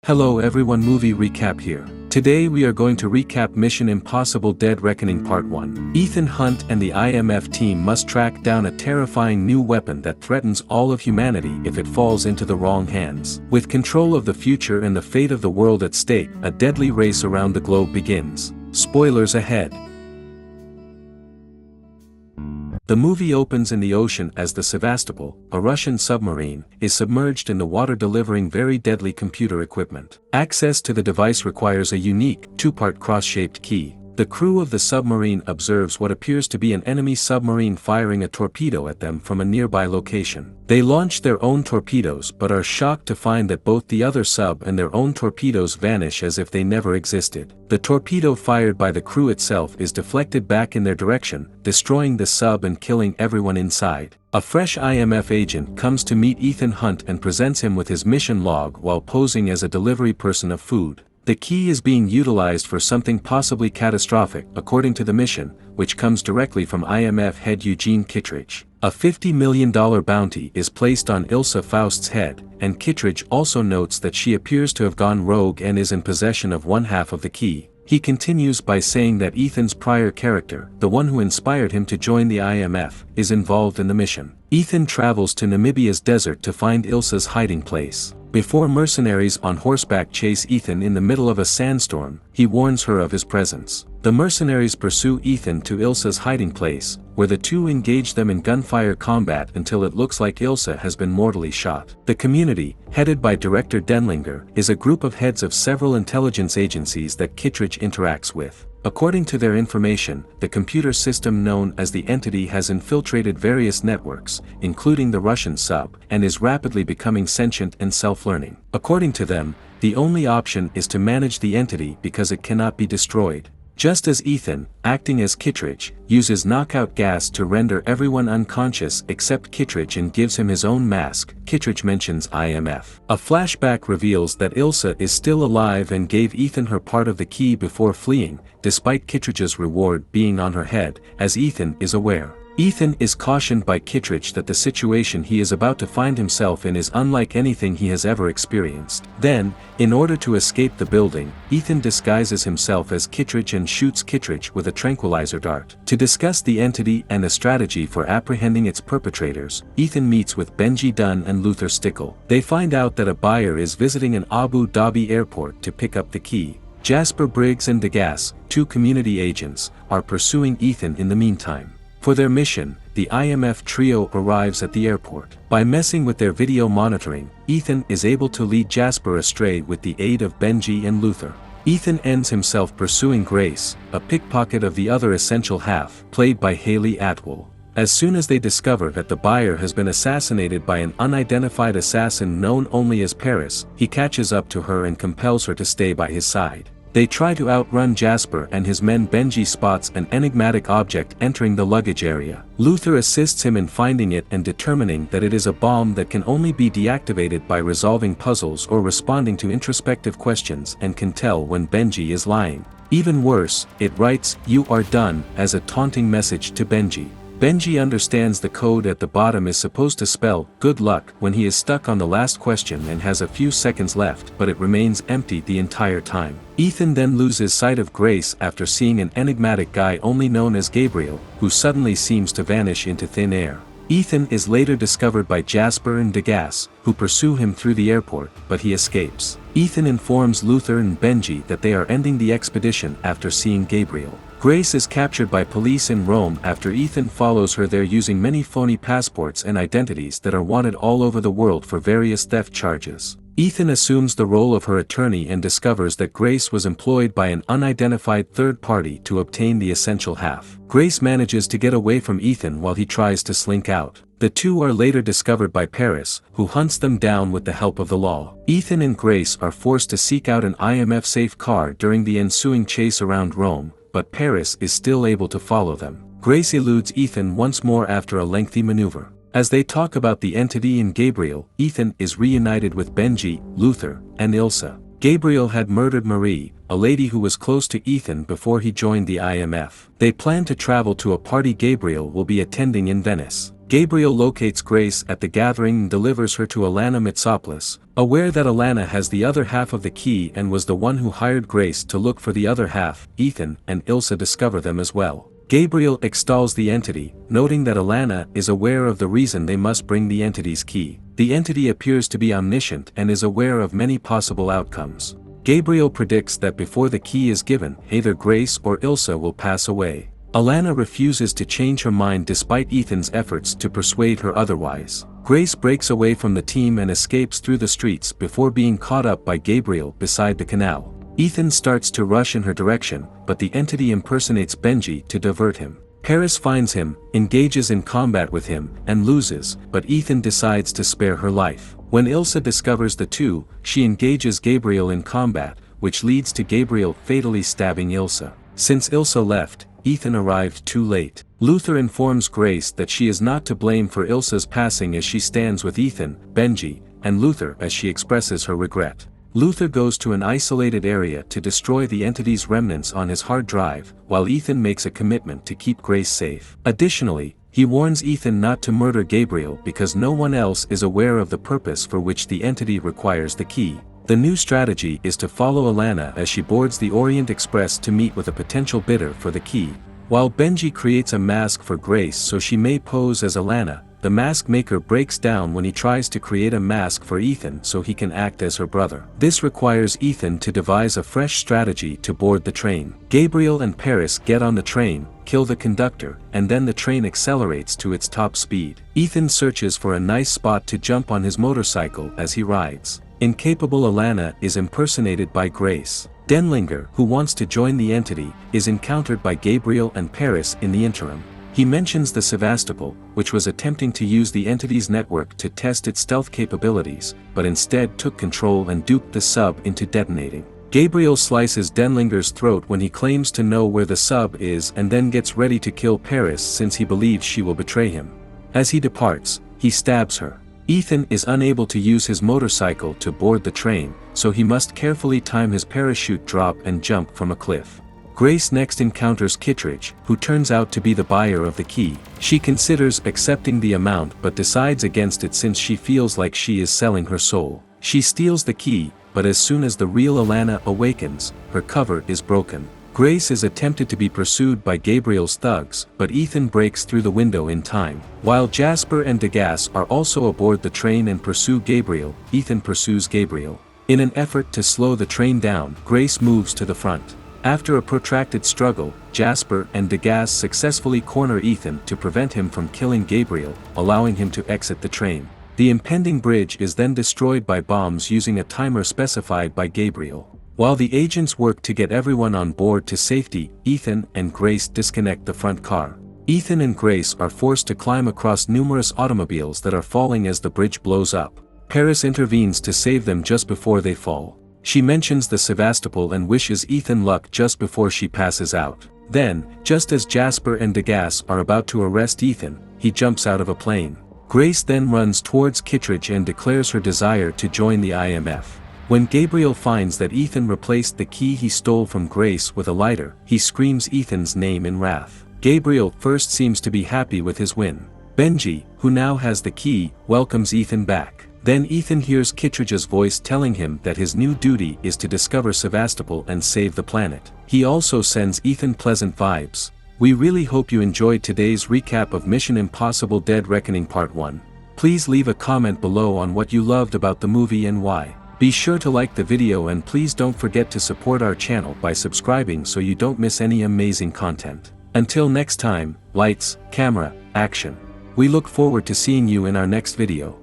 Hello everyone, movie recap here. Today we are going to recap Mission Impossible Dead Reckoning Part 1. Ethan Hunt and the IMF team must track down a terrifying new weapon that threatens all of humanity if it falls into the wrong hands. With control of the future and the fate of the world at stake, a deadly race around the globe begins. Spoilers ahead. The movie opens in the ocean as the Sevastopol, a Russian submarine, is submerged in the water delivering very deadly computer equipment. Access to the device requires a unique, two-part cross-shaped key. The crew of the submarine observes what appears to be an enemy submarine firing a torpedo at them from a nearby location. They launch their own torpedoes but are shocked to find that both the other sub and their own torpedoes vanish as if they never existed. The torpedo fired by the crew itself is deflected back in their direction, destroying the sub and killing everyone inside. A fresh IMF agent comes to meet Ethan Hunt and presents him with his mission log while posing as a delivery person of food. The key is being utilized for something possibly catastrophic, according to the mission, which comes directly from IMF head Eugene Kittredge. A $50 million bounty is placed on Ilsa Faust's head, and Kittredge also notes that she appears to have gone rogue and is in possession of one half of the key. He continues by saying that Ethan's prior character, the one who inspired him to join the IMF, is involved in the mission. Ethan travels to Namibia's desert to find Ilsa's hiding place. Before mercenaries on horseback chase Ethan in the middle of a sandstorm, he warns her of his presence. The mercenaries pursue Ethan to Ilsa's hiding place, where the two engage them in gunfire combat until it looks like Ilsa has been mortally shot. The community, headed by Director Denlinger, is a group of heads of several intelligence agencies that Kittredge interacts with. According to their information, the computer system known as the Entity has infiltrated various networks, including the Russian sub, and is rapidly becoming sentient and self-learning. According to them, the only option is to manage the Entity because it cannot be destroyed. Just as Ethan, acting as Kittredge, uses knockout gas to render everyone unconscious except Kittredge and gives him his own mask, Kittredge mentions IMF. A flashback reveals that Ilsa is still alive and gave Ethan her part of the key before fleeing, despite Kittredge's reward being on her head, as Ethan is aware. Ethan is cautioned by Kittredge that the situation he is about to find himself in is unlike anything he has ever experienced. Then, in order to escape the building, Ethan disguises himself as Kittredge and shoots Kittredge with a tranquilizer dart. To discuss the Entity and a strategy for apprehending its perpetrators, Ethan meets with Benji Dunn and Luther Stickle. They find out that a buyer is visiting an Abu Dhabi airport to pick up the key. Jasper Briggs and Degas, two community agents, are pursuing Ethan in the meantime. For their mission, the IMF trio arrives at the airport. By messing with their video monitoring, Ethan is able to lead Jasper astray with the aid of Benji and Luther. Ethan ends himself pursuing Grace, a pickpocket of the other essential half, played by Haley Atwell. As soon as they discover that the buyer has been assassinated by an unidentified assassin known only as Paris, he catches up to her and compels her to stay by his side. They try to outrun Jasper and his men. Benji spots an enigmatic object entering the luggage area. Luther assists him in finding it and determining that it is a bomb that can only be deactivated by resolving puzzles or responding to introspective questions and can tell when Benji is lying. Even worse, it writes, "You are done," as a taunting message to Benji. Benji understands the code at the bottom is supposed to spell, "good luck," when he is stuck on the last question and has a few seconds left, but it remains empty the entire time. Ethan then loses sight of Grace after seeing an enigmatic guy only known as Gabriel, who suddenly seems to vanish into thin air. Ethan is later discovered by Jasper and Degas, who pursue him through the airport, but he escapes. Ethan informs Luther and Benji that they are ending the expedition after seeing Gabriel. Grace is captured by police in Rome after Ethan follows her there using many phony passports and identities that are wanted all over the world for various theft charges. Ethan assumes the role of her attorney and discovers that Grace was employed by an unidentified third party to obtain the essential half. Grace manages to get away from Ethan while he tries to slink out. The two are later discovered by Paris, who hunts them down with the help of the law. Ethan and Grace are forced to seek out an IMF-safe car during the ensuing chase around Rome, but Paris is still able to follow them. Grace eludes Ethan once more after a lengthy maneuver. As they talk about the Entity and Gabriel, Ethan is reunited with Benji, Luther, and Ilsa. Gabriel had murdered Marie, a lady who was close to Ethan before he joined the IMF. They plan to travel to a party Gabriel will be attending in Venice. Gabriel locates Grace at the gathering and delivers her to Alana Mitsopoulos, aware that Alana has the other half of the key and was the one who hired Grace to look for the other half. Ethan and Ilsa discover them as well. Gabriel extols the entity, noting that Alana is aware of the reason they must bring the entity's key. The entity appears to be omniscient and is aware of many possible outcomes. Gabriel predicts that before the key is given, either Grace or Ilsa will pass away. Alana refuses to change her mind despite Ethan's efforts to persuade her otherwise. Grace breaks away from the team and escapes through the streets before being caught up by Gabriel beside the canal. Ethan starts to rush in her direction, but the entity impersonates Benji to divert him. Paris finds him, engages in combat with him, and loses, but Ethan decides to spare her life. When Ilsa discovers the two, she engages Gabriel in combat, which leads to Gabriel fatally stabbing Ilsa. Since Ilsa left, Ethan arrived too late. Luther informs Grace that she is not to blame for Ilsa's passing as she stands with Ethan, Benji, and Luther as she expresses her regret. Luther goes to an isolated area to destroy the entity's remnants on his hard drive, while Ethan makes a commitment to keep Grace safe. Additionally, he warns Ethan not to murder Gabriel because no one else is aware of the purpose for which the entity requires the key. The new strategy is to follow Alana as she boards the Orient Express to meet with a potential bidder for the key. While Benji creates a mask for Grace so she may pose as Alana, the mask maker breaks down when he tries to create a mask for Ethan so he can act as her brother. This requires Ethan to devise a fresh strategy to board the train. Gabriel and Paris get on the train, kill the conductor, and then the train accelerates to its top speed. Ethan searches for a nice spot to jump on his motorcycle as he rides. Incapable Alana is impersonated by Grace. Denlinger, who wants to join the entity, is encountered by Gabriel and Paris in the interim. He mentions the Sevastopol, which was attempting to use the entity's network to test its stealth capabilities, but instead took control and duped the sub into detonating. Gabriel slices Denlinger's throat when he claims to know where the sub is and then gets ready to kill Paris since he believes she will betray him. As he departs, he stabs her. Ethan is unable to use his motorcycle to board the train, so he must carefully time his parachute drop and jump from a cliff. Grace next encounters Kittredge, who turns out to be the buyer of the key. She considers accepting the amount but decides against it since she feels like she is selling her soul. She steals the key, but as soon as the real Alana awakens, her cover is broken. Grace is attempted to be pursued by Gabriel's thugs, but Ethan breaks through the window in time. While Jasper and Degas are also aboard the train and pursue Gabriel, Ethan pursues Gabriel. In an effort to slow the train down, Grace moves to the front. After a protracted struggle, Jasper and Degas successfully corner Ethan to prevent him from killing Gabriel, allowing him to exit the train. The impending bridge is then destroyed by bombs using a timer specified by Gabriel. While the agents work to get everyone on board to safety, Ethan and Grace disconnect the front car. Ethan and Grace are forced to climb across numerous automobiles that are falling as the bridge blows up. Paris intervenes to save them just before they fall. She mentions the Sevastopol and wishes Ethan luck just before she passes out. Then, just as Jasper and Degas are about to arrest Ethan, he jumps out of a plane. Grace then runs towards Kittredge and declares her desire to join the IMF. When Gabriel finds that Ethan replaced the key he stole from Grace with a lighter, he screams Ethan's name in wrath. Gabriel first seems to be happy with his win. Benji, who now has the key, welcomes Ethan back. Then Ethan hears Kittredge's voice telling him that his new duty is to discover Sevastopol and save the planet. He also sends Ethan pleasant vibes. We really hope you enjoyed today's recap of Mission Impossible Dead Reckoning Part 1. Please leave a comment below on what you loved about the movie and why. Be sure to like the video and please don't forget to support our channel by subscribing so you don't miss any amazing content. Until next time, lights, camera, action. We look forward to seeing you in our next video.